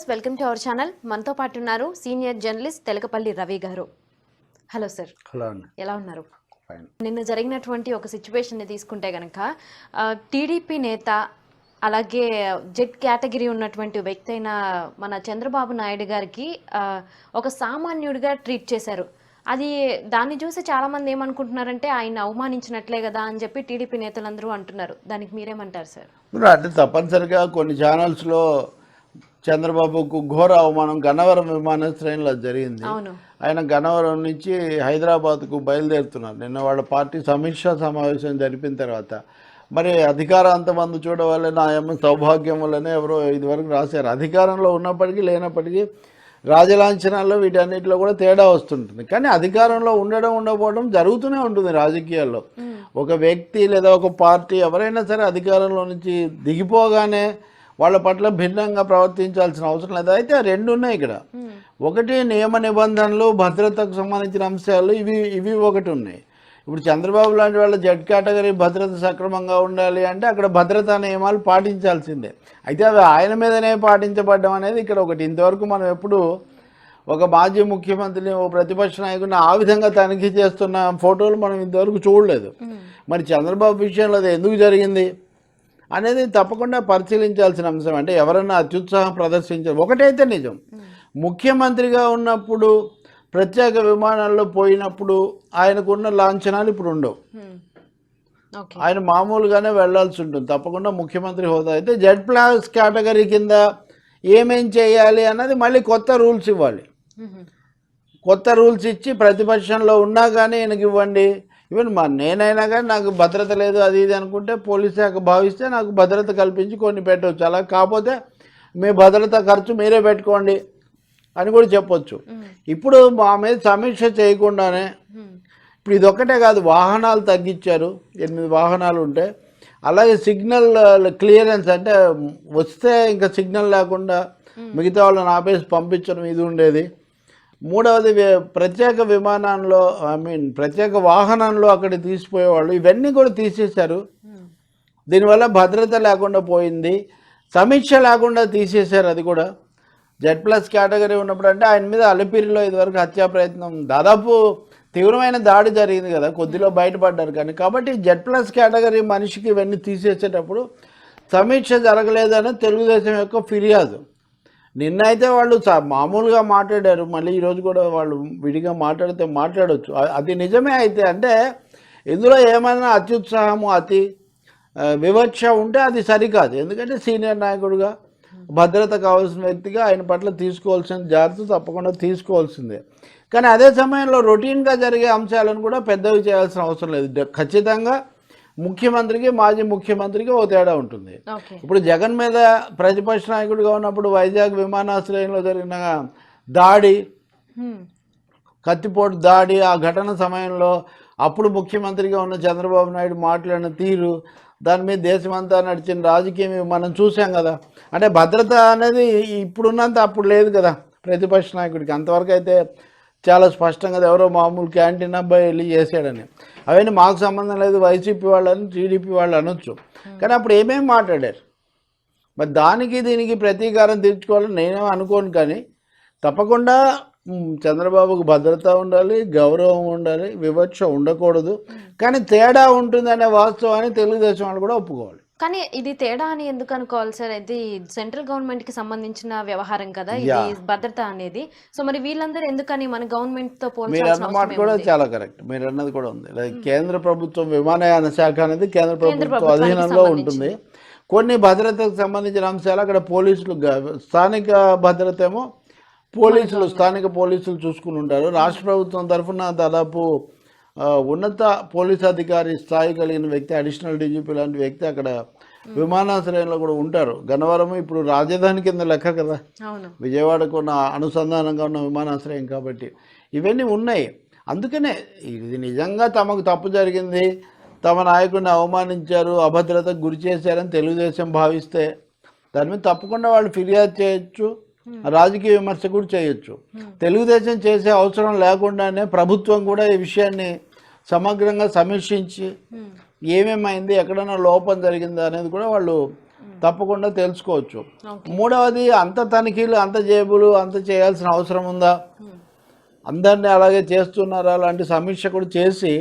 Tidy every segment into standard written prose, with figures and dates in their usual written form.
Viewers, welcome to our channel. మనతో పాటు ఉన్నారు సీనియర్ జర్నలిస్ట్ తెలకపల్లి రవి గారు. Hello sir. హలో అండి. ఎలా ఉన్నారు? నిన్న జరిగినటువంటి ఒక సిచ్యువేషన్ని తీసుకుంటే కనుక టీడీపీ నేత అలాగే జెడ్ కేటగిరీ ఉన్నటువంటి వ్యక్తి అయిన మన చంద్రబాబు నాయుడు గారికి ఒక సామాన్యుడిగా ట్రీట్ చేశారు. అది దాన్ని చూసి చాలామంది ఏమనుకుంటున్నారంటే ఆయన అవమానించినట్లే కదా అని చెప్పి టీడీపీ నేతలందరూ అంటున్నారు. దానికి మీరేమంటారు సార్? అంటే తప్పనిసరిగా కొన్ని ఛానల్స్లో చంద్రబాబుకు ఘోర అవమానం గన్నవరం విమానాశ్రయంలో జరిగింది. ఆయన గన్నవరం నుంచి హైదరాబాద్కు బయలుదేరుతున్నారు. నిన్న వాళ్ళ పార్టీ సమీక్షా సమావేశం జరిపిన తర్వాత మరి అధికారం అంతమంది చూడవల్ల నా ఏమో సౌభాగ్యం వల్లనే ఎవరో ఇదివరకు రాశారు. అధికారంలో ఉన్నప్పటికీ లేనప్పటికీ రాజలాంఛనాల్లో వీటన్నిటిలో కూడా తేడా వస్తుంటుంది. కానీ అధికారంలో ఉండకపోవడం జరుగుతూనే ఉంటుంది రాజకీయాల్లో. ఒక వ్యక్తి లేదా ఒక పార్టీ ఎవరైనా సరే అధికారంలో నుంచి దిగిపోగానే వాళ్ళ పట్ల భిన్నంగా ప్రవర్తించాల్సిన అవసరం లేదు. అయితే రెండు ఉన్నాయి ఇక్కడ. ఒకటి నియమ నిబంధనలు, భద్రతకు సంబంధించిన అంశాలు, ఇవి ఒకటి ఉన్నాయి. ఇప్పుడు చంద్రబాబు లాంటి వాళ్ళ జెడ్ కేటగిరీ భద్రత సక్రమంగా ఉండాలి అంటే అక్కడ భద్రతా నియమాలు పాటించాల్సిందే. అయితే అవి ఆయన మీదనే పాటించబడ్డం అనేది ఇక్కడ ఒకటి. ఇంతవరకు మనం ఎప్పుడు ఒక మాజీ ముఖ్యమంత్రిని, ఓ ప్రతిపక్ష నాయకుడిని ఆ విధంగా తనిఖీ చేస్తున్న ఫోటోలు మనం ఇంతవరకు చూడలేదు. మరి చంద్రబాబు విషయంలో అది ఎందుకు జరిగింది అనేది తప్పకుండా పరిశీలించాల్సిన అంశం. అంటే ఎవరన్నా అత్యుత్సాహం ప్రదర్శించారు. ఒకటైతే నిజం, ముఖ్యమంత్రిగా ఉన్నప్పుడు ప్రత్యేక విమానాల్లో పోయినప్పుడు ఆయనకున్న లాంఛనాలు ఇప్పుడు ఉండవు. ఆయన మామూలుగానే వెళ్లాల్సి ఉంటుంది తప్పకుండా ముఖ్యమంత్రి హోదా. అయితే జెడ్ ప్లస్ కేటగిరీ కింద ఏమేం చేయాలి అన్నది మళ్ళీ కొత్త రూల్స్ ఇవ్వాలి. కొత్త రూల్స్ ఇచ్చి ప్రతిపక్షంలో ఉన్నా కానీ ఈయనకి ఇవ్వండి. ఈవెన్ నేనైనా కానీ నాకు భద్రత లేదు అది ఇది అనుకుంటే పోలీస్ శాఖ భావిస్తే నాకు భద్రత కల్పించి కొన్ని పెట్టవచ్చు. అలా కాకపోతే మీ భద్రత ఖర్చు మీరే పెట్టుకోండి అని కూడా చెప్పొచ్చు. ఇప్పుడు మా మీద సమీక్ష చేయకుండానే ఇప్పుడు ఇదొక్కటే కాదు, వాహనాలు తగ్గించారు. 8 వాహనాలు ఉంటే అలాగే సిగ్నల్ క్లియరెన్స్ అంటే వస్తే ఇంకా సిగ్నల్ లేకుండా మిగతా వాళ్ళని ఆపేసి పంపించడం ఇది ఉండేది. మూడవది ప్రత్యేక విమానంలో ప్రత్యేక వాహనంలో అక్కడ తీసిపోయేవాళ్ళు, ఇవన్నీ కూడా తీసేశారు. దీనివల్ల భద్రత లేకుండా పోయింది. సమీక్ష లేకుండా తీసేశారు. అది కూడా జెడ్ ప్లస్ కేటగిరీ ఉన్నప్పుడు అంటే ఆయన మీద అలిపిరిలో ఇదివరకు హత్యా ప్రయత్నం, దాదాపు తీవ్రమైన దాడి జరిగింది కదా, కొద్దిలో బయటపడ్డారు. కానీ కాబట్టి జెడ్ ప్లస్ కేటగిరీ మనిషికి ఇవన్నీ తీసేసేటప్పుడు సమీక్ష జరగలేదని తెలుగుదేశం యొక్క ఫిర్యాదు. నిన్న అయితే వాళ్ళు మామూలుగా మాట్లాడారు, మళ్ళీ ఈరోజు కూడా వాళ్ళు విడిగా మాట్లాడితే మాట్లాడవచ్చు. అది నిజమే. అయితే అంటే ఇందులో ఏమైనా అత్యుత్సాహము, అతి వివక్ష ఉంటే అది సరికాదు. ఎందుకంటే సీనియర్ నాయకుడిగా, భద్రత కావాల్సిన వ్యక్తిగా ఆయన పట్ల తీసుకోవాల్సిన జాగ్రత్త తప్పకుండా తీసుకోవాల్సిందే. కానీ అదే సమయంలో రొటీన్గా జరిగే అంశాలను కూడా పెద్దవి చేయాల్సిన అవసరం లేదు. ఖచ్చితంగా ముఖ్యమంత్రికి, మాజీ ముఖ్యమంత్రికి ఓ తేడా ఉంటుంది. ఇప్పుడు జగన్ మీద ప్రతిపక్ష నాయకుడిగా ఉన్నప్పుడు వైజాగ్ విమానాశ్రయంలో జరిగిన దాడి, కత్తిపోటు దాడి, ఆ ఘటన సమయంలో అప్పుడు ముఖ్యమంత్రిగా ఉన్న చంద్రబాబు నాయుడు మాట్లాడిన తీరు, దాని మీద దేశమంతా నడిచిన రాజకీయం మనం చూసాం కదా. అంటే భద్రత అనేది ఇప్పుడున్నంత అప్పుడు లేదు కదా ప్రతిపక్ష నాయకుడికి. అంతవరకు అయితే చాలా స్పష్టంగా ఎవరో మామూలు క్యాంటీన్ అబ్బాయి వెళ్ళి చేశాడని, అవన్నీ మాకు సంబంధం లేదు వైసీపీ వాళ్ళని టీడీపీ వాళ్ళు అనొచ్చు. కానీ అప్పుడు ఏమేమి మాట్లాడారు, మరి దానికి దీనికి ప్రతీకారం తీర్చుకోవాలని నేనేమో అనుకోను. కానీ తప్పకుండా చంద్రబాబుకు భద్రత ఉండాలి, గౌరవం ఉండాలి, వివక్ష ఉండకూడదు. కానీ తేడా ఉంటుందనే వాస్తవాన్ని తెలుగుదేశం వాళ్ళు కూడా ఒప్పుకోవాలి. కానీ ఇది తేడా అని ఎందుకు అనుకోవాలి సార్? ఇది సెంట్రల్ గవర్నమెంట్ కి సంబంధించిన వ్యవహారం కదా ఇది భద్రత అనేది. సో మరి వీళ్ళందరూ ఎందుకని మన గవర్నమెంట్ తో పోల్చాల్సిన అవసరం కూడా చాలా కరెక్ట్. మీరు అన్నది కూడా ఉంది. కేంద్ర ప్రభుత్వం విమానయాన శాఖ అనేది కేంద్ర ప్రభుత్వం అధీనంలో ఉంటుంది. కొన్ని భద్రతకు సంబంధించిన అంశాలు అక్కడ పోలీసులు, స్థానిక భద్రత ఏమో పోలీసులు, స్థానిక పోలీసులు చూసుకుని ఉంటారు. రాష్ట్ర ప్రభుత్వం తరఫున దాదాపు ఉన్నత పోలీస్ అధికారి స్థాయి కలిగిన వ్యక్తి, అడిషనల్ డీజీపీ లాంటి వ్యక్తి అక్కడ విమానాశ్రయంలో కూడా ఉంటారు. గన్నవరం ఇప్పుడు రాజధాని కింద లెక్క కదా, విజయవాడకు ఉన్న అనుసంధానంగా ఉన్న విమానాశ్రయం కాబట్టి ఇవన్నీ ఉన్నాయి. అందుకనే ఇది నిజంగా తమకు తప్పు జరిగింది, తమ నాయకుడిని అవమానించారు, అభద్రతకు గురి చేశారని తెలుగుదేశం భావిస్తే దాని మీద తప్పకుండా వాళ్ళు ఫిర్యాదు చేయొచ్చు, రాజకీయ విమర్శ కూడా చేయొచ్చు. తెలుగుదేశం చేసే అవసరం లేకుండానే ప్రభుత్వం కూడా ఈ విషయాన్ని సమగ్రంగా సమీక్షించి ఏమేమైంది, ఎక్కడైనా లోపం జరిగిందా అనేది కూడా వాళ్ళు తప్పకుండా తెలుసుకోవచ్చు. మూడవది అంత తనిఖీలు, అంత జేబులు, అంత చేయాల్సిన అవసరం ఉందా, అందరినీ అలాగే చేస్తున్నారా లాంటి సమీక్ష కూడా చేసి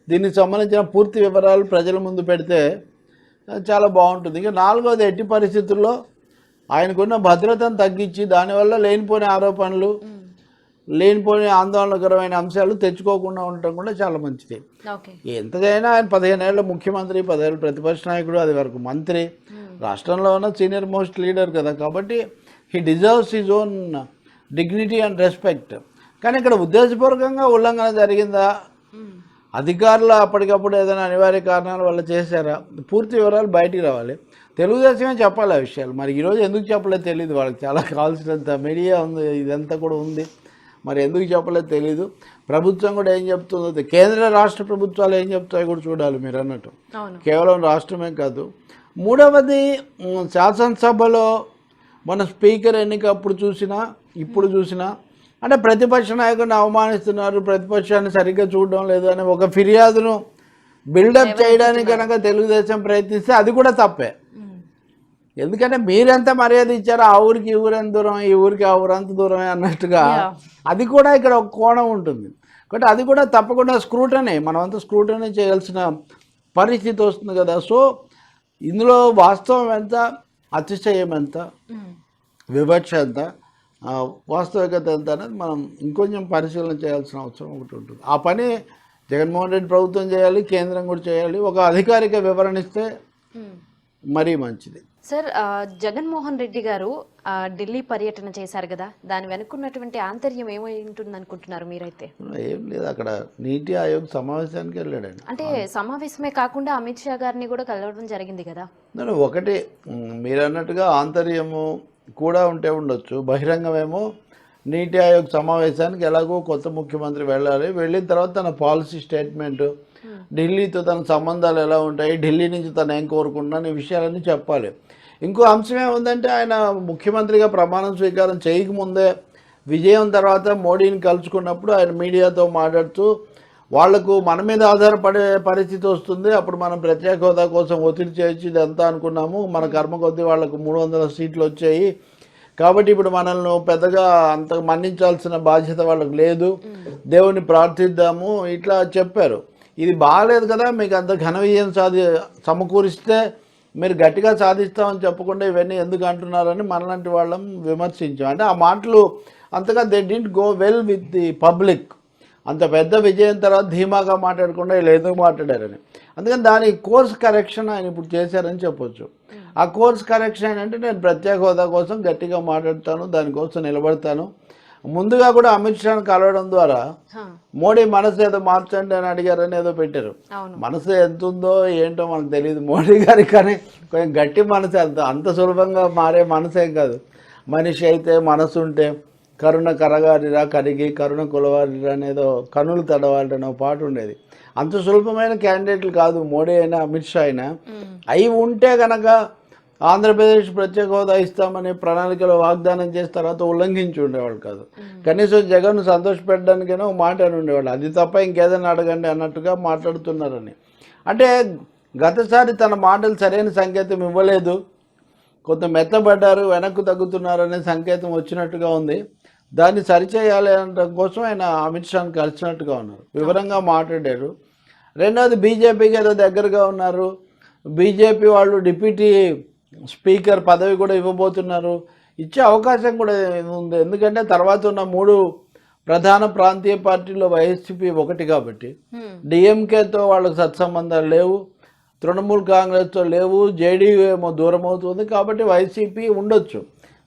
దీనికి సంబంధించిన పూర్తి వివరాలు ప్రజల ముందు పెడితే చాలా బాగుంటుంది. ఇంకా నాలుగవది, ఎట్టి పరిస్థితుల్లో ఆయనకున్న భద్రతను తగ్గించి దానివల్ల లేనిపోయిన ఆరోపణలు, లేనిపోయిన ఆందోళనకరమైన అంశాలు తెచ్చుకోకుండా ఉండటం కూడా చాలా మంచిది. ఎంతైనా ఆయన 15 ఏళ్ళ ముఖ్యమంత్రి, 10 ఏళ్ళు ప్రతిపక్ష నాయకుడు, అది వరకు మంత్రి, రాష్ట్రంలో ఉన్న సీనియర్ మోస్ట్ లీడర్ కదా, కాబట్టి he deserves his own dignity and respect. కానీ ఇక్కడ ఉద్దేశపూర్వకంగా ఉల్లంఘన జరిగిందా, అధికారులు అప్పటికప్పుడు ఏదైనా అనివార్య కారణాల వల్ల చేశారా, పూర్తి వివరాలు బయటికి రావాలి. తెలుగుదేశమే చెప్పాలి ఆ విషయాలు. మరి ఈరోజు ఎందుకు చెప్పలేదు తెలియదు. వాళ్ళకి చాలా కావాల్సినంత మీడియా ఉంది, ఇదంతా కూడా ఉంది, మరి ఎందుకు చెప్పలేదు తెలీదు. ప్రభుత్వం కూడా ఏం చెప్తుందో, కేంద్ర రాష్ట్ర ప్రభుత్వాలు ఏం చెప్తాయో కూడా చూడాలి మీరు అన్నట్టు. కేవలం రాష్ట్రమే కాదు. మూడవది, శాసనసభలో మన స్పీకర్ ఎన్నిక అప్పుడు చూసినా ఇప్పుడు చూసినా అంటే ప్రతిపక్ష నాయకుడిని అవమానిస్తున్నారు, ప్రతిపక్షాన్ని సరిగ్గా చూడడం లేదు అనే ఒక ఫిర్యాదును బిల్డప్ చేయడానికి కనుక తెలుగుదేశం ప్రయత్నిస్తే అది కూడా తప్పే. ఎందుకంటే మీరెంత మర్యాద ఇచ్చారో ఆ ఊరికి ఈ ఊరెంత దూరం, ఈ ఊరికి ఆ ఊరంత దూరమే అన్నట్టుగా అది కూడా ఇక్కడ ఒక కోణం ఉంటుంది. కాబట్టి అది కూడా తప్పకుండా స్క్రూటనీ, మనమంతా స్క్రూటనీ చేయాల్సిన పరిస్థితి వస్తుంది కదా. సో ఇందులో వాస్తవం ఎంత, అతిశయం ఎంత, వివక్ష ఎంత, వాస్తవికత ఎంత అనేది మనం ఇంకొంచెం పరిశీలన చేయాల్సిన అవసరం ఒకటి ఉంటుంది. ఆ పని జగన్మోహన్ రెడ్డి ప్రభుత్వం చేయాలి, కేంద్రం కూడా చేయాలి. ఒక అధికారిక వివరణ ఇస్తే మరీ మంచిది. సార్, జగన్మోహన్ రెడ్డి గారు ఢిల్లీ పర్యటన చేశారు కదా, దాని వెనుకున్నటువంటి ఆంతర్యం ఏమై ఉంటుంది అనుకుంటున్నారు మీరైతే? ఏం లేదు, అక్కడ నీతి ఆయోగ్ సమావేశానికి వెళ్ళాడు. అంటే సమావేశమే కాకుండా అమిత్ షా గారిని కూడా కలవడం జరిగింది కదా. ఒకటి మీరు అన్నట్టుగా ఆంతర్యము కూడా ఉంటే ఉండొచ్చు. బహిరంగమేమో నీతి ఆయోగ్ సమావేశానికి ఎలాగో కొత్త ముఖ్యమంత్రి వెళ్ళాలి, వెళ్ళిన తర్వాత తన పాలసీ స్టేట్మెంట్, ఢిల్లీతో తన సంబంధాలు ఎలా ఉంటాయి, ఢిల్లీ నుంచి తను ఏం కోరుకుంటున్నా ఈ విషయాలన్నీ చెప్పాలి. ఇంకో అంశం ఏముందంటే, ఆయన ముఖ్యమంత్రిగా ప్రమాణం స్వీకారం చేయకముందే విజయం తర్వాత మోడీని కలుసుకున్నప్పుడు ఆయన మీడియాతో మాట్లాడుతూ వాళ్లకు మన మీద ఆధారపడే పరిస్థితి వస్తుంది, అప్పుడు మనం ప్రత్యేక హోదా కోసం ఒత్తిడి చేయొచ్చు, ఇదంతా అనుకున్నాము, మన కర్మ కొద్దీ వాళ్లకు 300 సీట్లు వచ్చాయి, కాబట్టి ఇప్పుడు మనల్ని పెద్దగా అంత మన్నించాల్సిన బాధ్యత వాళ్ళకు లేదు, దేవుని ప్రార్థిద్దాము, ఇట్లా చెప్పారు. ఇది బాగాలేదు కదా, మీకు అంత ఘన విజయం సమకూరిస్తే మీరు గట్టిగా సాధిస్తామని చెప్పకుండా ఇవన్నీ ఎందుకు అంటున్నారని మనలాంటి వాళ్ళం విమర్శించాం. అంటే ఆ మాటలు అంతగా they didn't go well with the public. అంత పెద్ద విజయం తర్వాత ధీమాగా మాట్లాడకుండా వీళ్ళు ఎందుకు మాట్లాడారని. అందుకని దాని కోర్స్ కరెక్షన్ ఆయన ఇప్పుడు చేశారని చెప్పొచ్చు. ఆ కోర్స్ కరెక్షన్ అంటే నేను ప్రత్యేక హోదా కోసం గట్టిగా మాట్లాడతాను, దానికోసం నిలబడతాను. ముందుగా కూడా అమిత్ షాను కలవడం ద్వారా మోడీ మనసు ఏదో మార్చండి అని అడిగారని ఏదో పెట్టారు. మనసు ఎంత ఉందో ఏంటో మనకు తెలియదు మోడీ గారికి, కానీ కొంచెం గట్టి మనసు, అంత సులభంగా మారే మనసేం కాదు. మనిషి అయితే మనసు ఉంటే కరుణ కరగారిరా కరిగి కరుణ కొలవారిరా అనేదో కనులు తడవాలనే పాట ఉండేది. అంత సులభమైన క్యాండిడేట్లు కాదు మోడీ అయినా అమిత్ షా అయినా. అవి ఉంటే కనుక ఆంధ్రప్రదేశ్ ప్రత్యేక హోదా ఇస్తామని ప్రణాళికలో వాగ్దానం చేసిన తర్వాత ఉల్లంఘించి ఉండేవాళ్ళు కాదు. కనీసం జగన్ సంతోషపెట్టడానికైనా ఒక మాట అని ఉండేవాళ్ళు. అది తప్ప ఇంకేదైనా అడగండి అన్నట్టుగా మాట్లాడుతున్నారని. అంటే గతసారి తన మాటలు సరైన సంకేతం ఇవ్వలేదు, కొంత మెత్తబడ్డారు, వెనక్కు తగ్గుతున్నారనే సంకేతం వచ్చినట్టుగా ఉంది. దాన్ని సరిచేయాలి అనడం కోసం ఆయన అమిత్ షాను కలిసినట్టుగా ఉన్నారు, వివరంగా మాట్లాడారు. రెండవది బీజేపీకి ఏదో దగ్గరగా ఉన్నారు, బీజేపీ వాళ్ళు డిప్యూటీ స్పీకర్ పదవి కూడా ఇవ్వబోతున్నారు, ఇచ్చే అవకాశం కూడా ఉంది. ఎందుకంటే తర్వాత ఉన్న 3 ప్రధాన ప్రాంతీయ పార్టీల్లో వైఎస్పీ ఒకటి కాబట్టి డిఎంకేతో వాళ్ళకి సత్సంబంధాలు లేవు, తృణమూల్ కాంగ్రెస్తో లేవు, జేడీయూ ఏమో దూరం అవుతుంది, కాబట్టి వైసీపీ ఉండొచ్చు.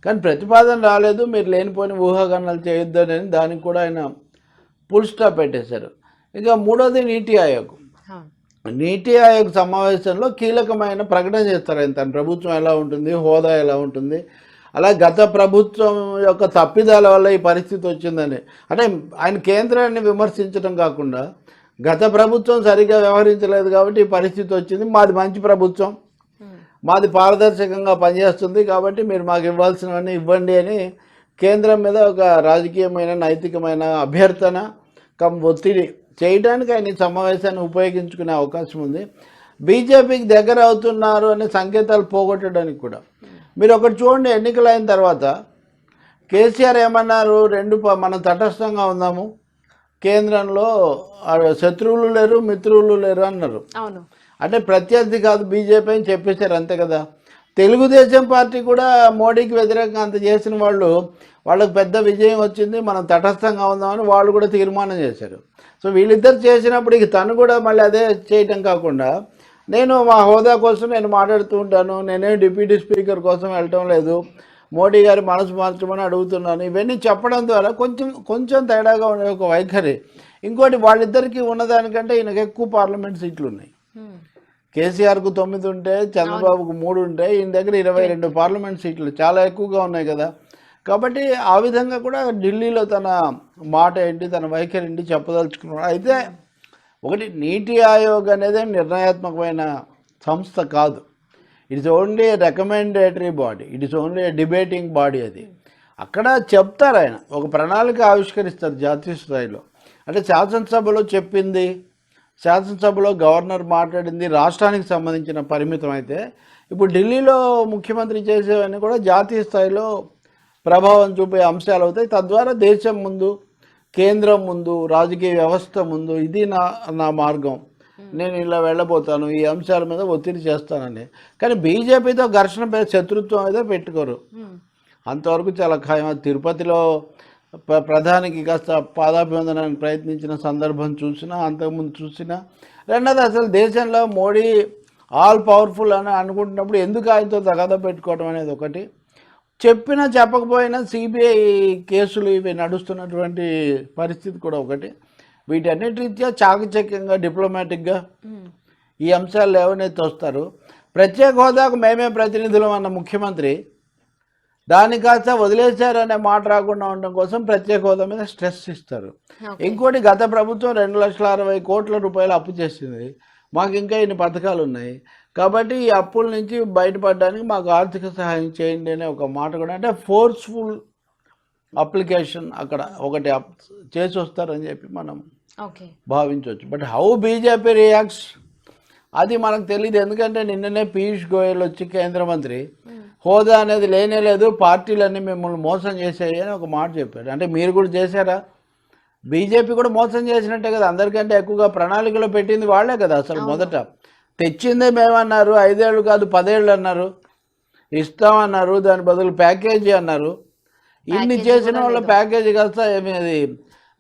కానీ ప్రతిపాదన రాలేదు, మీరు లేనిపోయిన ఊహాగానాలు చేయొద్దని దానికి కూడా ఆయన ఫుల్ స్టాప్ పెట్టేశారు. ఇక మూడోది నీతి ఆయోగ్. నీతి ఆయోగ్ సమావేశంలో కీలకమైన ప్రకటన చేస్తారు ఆయన, తన ప్రభుత్వం ఎలా ఉంటుంది, హోదా ఎలా ఉంటుంది, అలా గత ప్రభుత్వం యొక్క తప్పిదాల వల్ల ఈ పరిస్థితి వచ్చిందని. అంటే ఆయన కేంద్రాన్ని విమర్శించడం కాకుండా గత ప్రభుత్వం సరిగ్గా వ్యవహరించలేదు కాబట్టి ఈ పరిస్థితి వచ్చింది, మాది మంచి ప్రభుత్వం, మాది పారదర్శకంగా పనిచేస్తుంది, కాబట్టి మీరు మాకు ఇవ్వాల్సినవన్నీ ఇవ్వండి అని కేంద్రం మీద ఒక రాజకీయమైన నైతికమైన అభ్యర్థన ఒత్తిడి చేయడానికి ఆయన ఈ సమావేశాన్ని ఉపయోగించుకునే అవకాశం ఉంది. బీజేపీకి దగ్గర అవుతున్నారు అనే సంకేతాలు పోగొట్టడానికి కూడా. మీరు ఒకటి చూడండి, ఎన్నికలు అయిన తర్వాత కేసీఆర్ ఏమన్నారు, మనం తటస్థంగా ఉందాము, కేంద్రంలో శత్రువులు లేరు మిత్రులు లేరు అన్నారు. అవును, అంటే ప్రత్యర్థి కాదు బీజేపీ అని చెప్పేశారు, అంతే కదా. తెలుగుదేశం పార్టీ కూడా మోడీకి వ్యతిరేకంగా అంత చేసిన వాళ్ళకు పెద్ద విజయం వచ్చింది, మనం తటస్థంగా ఉందామని వాళ్ళు కూడా తీర్మానం చేశారు. సో వీళ్ళిద్దరు చేసినప్పుడు ఇక తను కూడా మళ్ళీ అదే చేయటం కాకుండా, నేను మా హోదా కోసం నేను మాట్లాడుతూ ఉంటాను, నేనే డిప్యూటీ స్పీకర్ కోసం వెళ్ళటం లేదు, మోడీ గారి మనసు మార్చమని అడుగుతున్నాను, ఇవన్నీ చెప్పడం ద్వారా కొంచెం తేడాగా ఉండే ఒక వైఖరి. ఇంకోటి, వాళ్ళిద్దరికీ ఉన్నదానికంటే ఈయనకు ఎక్కువ పార్లమెంట్ సీట్లు ఉన్నాయి. కేసీఆర్కు 9 ఉంటే, చంద్రబాబుకు 3 ఉంటే, ఈయన దగ్గర 22 పార్లమెంట్ సీట్లు చాలా ఎక్కువగా ఉన్నాయి కదా. కాబట్టి ఆ విధంగా కూడా ఢిల్లీలో తన మాట ఏంటి, తన వైఖరి ఏంటి చెప్పదలుచుకున్నాడు. అయితే ఒకటి, నీతి ఆయోగ్ అనేది నిర్ణయాత్మకమైన సంస్థ కాదు. It's only recommendatory body, it's only debating body. అది అక్కడ చెప్తారు, ఆయన ఒక ప్రణాళిక ఆవిష్కరిస్తారు జాతీయ స్థాయిలో. అంటే శాసనసభలో చెప్పింది, శాసనసభలో గవర్నర్ మాట్లాడింది రాష్ట్రానికి సంబంధించిన పరిమితం అయితే, ఇప్పుడు ఢిల్లీలో ముఖ్యమంత్రి చేసేవన్నీ కూడా జాతీయ స్థాయిలో ప్రభావం చూపే అంశాలు అవుతాయి. తద్వారా దేశం ముందు, కేంద్రం ముందు, రాజకీయ వ్యవస్థ ముందు ఇది నా మార్గం, నేను ఇలా వెళ్ళబోతాను, ఈ అంశాల మీద ఒత్తిడి చేస్తానని. కానీ బీజేపీతో ఘర్షణ శత్రుత్వం అయితే పెట్టుకోరు, అంతవరకు చాలా ఖాయం. తిరుపతిలో ప్రధానికి కాస్త పాదాభివందనానికి ప్రయత్నించిన సందర్భం చూసినా, అంతకుముందు చూసినా. రెండోది, అసలు దేశంలో మోడీ ఆల్ పవర్ఫుల్ అని అనుకుంటున్నప్పుడు ఎందుకు ఆయనతో తగాదా పెట్టుకోవడం అనేది ఒకటి. చెప్పినా చెప్పకపోయినా సిబిఐ కేసులు ఇవి నడుస్తున్నటువంటి పరిస్థితి కూడా ఒకటి. వీటన్నిటి రీత్యా చాకచక్యంగా, డిప్లొమాటిక్గా ఈ అంశాలు లేవనైతే వస్తారు. ప్రత్యేక హోదాకు మేమే ప్రతినిధులం అన్న ముఖ్యమంత్రి దాన్ని కాస్త వదిలేశారనే మాట రాకుండా ఉండడం కోసం ప్రత్యేక హోదా మీద స్ట్రెస్ ఇస్తారు. ఇంకోటి, గత ప్రభుత్వం 2,60,60 కోట్ల రూపాయలు అప్పు చేసింది, మాకు ఇంకా ఇన్ని పథకాలు ఉన్నాయి కాబట్టి ఈ అప్పుల నుంచి బయటపడడానికి మాకు ఆర్థిక సహాయం చేయండి అనే ఒక మాట కూడా, అంటే ఫోర్స్ఫుల్ అప్లికేషన్ అక్కడ ఒకటి చేసి వస్తారని చెప్పి మనం భావించవచ్చు. బట్ హౌ బీజేపీ రియాక్ట్స్ అది మనకు తెలియదు. ఎందుకంటే నిన్ననే పీయూష్ గోయల్ వచ్చి కేంద్ర మంత్రి హోదా అనేది లేనే లేదు, పార్టీలన్నీ మిమ్మల్ని మోసం చేసాయి అని ఒక మాట చెప్పాడు. అంటే మీరు కూడా చేశారా? బీజేపీ కూడా మోసం చేసినట్టే కదా. అందరికంటే ఎక్కువగా ప్రణాళికలో పెట్టింది వాళ్ళే కదా. అసలు మొదట తెచ్చిందే మేమన్నారు, 5 ఏళ్ళు కాదు 10 ఏళ్ళు అన్నారు, ఇస్తామన్నారు, దాని బదులు ప్యాకేజీ అన్నారు. ఇన్ని చేసిన వాళ్ళ ప్యాకేజీ కాస్త ఏమి అది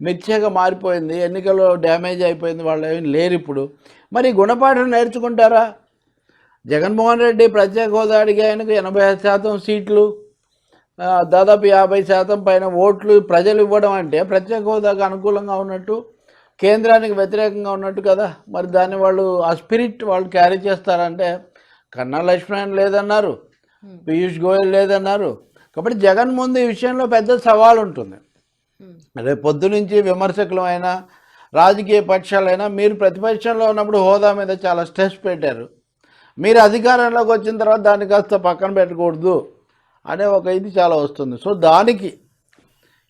మిర్చిగా మారిపోయింది, ఎన్నికల్లో డ్యామేజ్ అయిపోయింది, వాళ్ళు ఏమి లేరు ఇప్పుడు. మరి గుణపాఠం నేర్చుకుంటారా? జగన్మోహన్ రెడ్డి ప్రత్యేక హోదా అడిగి ఆయనకు 85% సీట్లు, దాదాపు 50% పైన ఓట్లు ప్రజలు ఇవ్వడం అంటే ప్రత్యేక హోదాకు అనుకూలంగా ఉన్నట్టు, కేంద్రానికి వ్యతిరేకంగా ఉన్నట్టు కదా. మరి దాన్ని వాళ్ళు ఆ స్పిరిట్ వాళ్ళు క్యారీ చేస్తారంటే, కన్నా లక్ష్మణ్ లేదన్నారు, పీయూష్ గోయల్ లేదన్నారు. కాబట్టి జగన్ ముందు ఈ విషయంలో పెద్ద సవాల్ ఉంటుంది. రేపు పొద్దు నుంచి విమర్శకులమైనా రాజకీయ పక్షాలైనా, మీరు ప్రతిపక్షంలో ఉన్నప్పుడు హోదా మీద చాలా స్ట్రెస్ పెట్టారు, మీరు అధికారంలోకి వచ్చిన తర్వాత దాన్ని కాస్త పక్కన పెట్టకూడదు అనే ఒక ఇది చాలా వస్తుంది. సో దానికి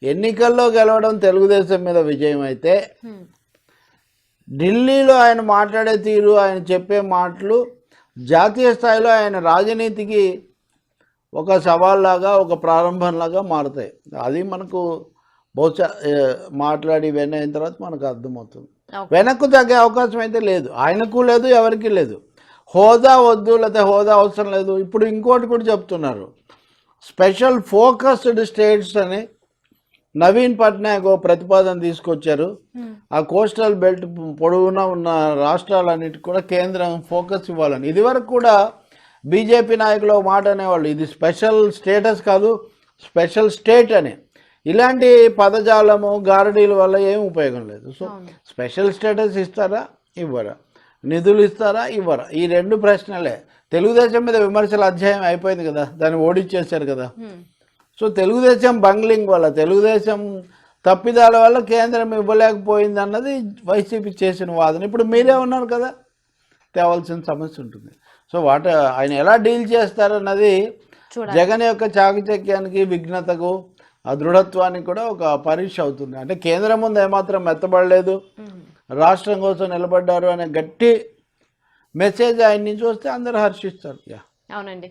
ఎన్నికల్లో గెలవడం తెలుగుదేశం మీద విజయం అయితే, ఢిల్లీలో ఆయన మాట్లాడే తీరు, ఆయన చెప్పే మాటలు జాతీయ స్థాయిలో ఆయన రాజనీతికి ఒక సవాల్లాగా, ఒక ప్రారంభంలాగా మారుతాయి. అది మనకు బహుశా మాట్లాడి ఇవన్నీ అయిన తర్వాత మనకు అర్థమవుతుంది. వెనక్కు తగ్గే అవకాశం అయితే లేదు, ఆయనకు లేదు, ఎవరికి లేదు. హోదా వద్దు, లేకపోతే హోదా అవసరం లేదు. ఇప్పుడు ఇంకోటి కూడా చెప్తున్నారు, స్పెషల్ ఫోకస్డ్ స్టేట్స్ అని నవీన్ పట్నాయక్ ప్రతిపాదన తీసుకొచ్చారు. ఆ కోస్టల్ బెల్ట్ పొడవునా ఉన్న రాష్ట్రాలన్నిటికీ కూడా కేంద్రం ఫోకస్ ఇవ్వాలని. ఇదివరకు కూడా బీజేపీ నాయకులు మాట అనేవాళ్ళు, ఇది స్పెషల్ స్టేటస్ కాదు, స్పెషల్ స్టేట్ అని. ఇలాంటి పదజాలము, గారడీల వల్ల ఏం ఉపయోగం లేదు. సో స్పెషల్ స్టేటస్ ఇస్తారా, ఇవ్వరా? నిధులు ఇస్తారా, ఇవ్వరా? ఈ 2 ప్రశ్నలే. తెలుగుదేశం మీద విమర్శల అధ్యాయం అయిపోయింది కదా, దాన్ని ఓడించేశారు కదా. సో తెలుగుదేశం బంగ్లింగ్ వల్ల, తెలుగుదేశం తప్పిదాల వల్ల కేంద్రం ఇవ్వలేకపోయింది అన్నది వైసీపీ చేసిన వాదన. ఇప్పుడు మీరే ఉన్నారు కదా, తేవాల్సిన సమస్య ఉంటుంది. సో ఆయన ఎలా డీల్ చేస్తారన్నది జగన్ యొక్క చాకచక్యానికి, విఘ్నతకు, ఆ దృఢత్వానికి కూడా ఒక పరీక్ష అవుతుంది. అంటే కేంద్రం ముందు ఏమాత్రం మెత్తబడలేదు, రాష్ట్రం కోసం నిలబడ్డారు అనే గట్టి మెసేజ్ ఆయన నుంచి వస్తే అందరూ హర్షిస్తారు. అవునండి.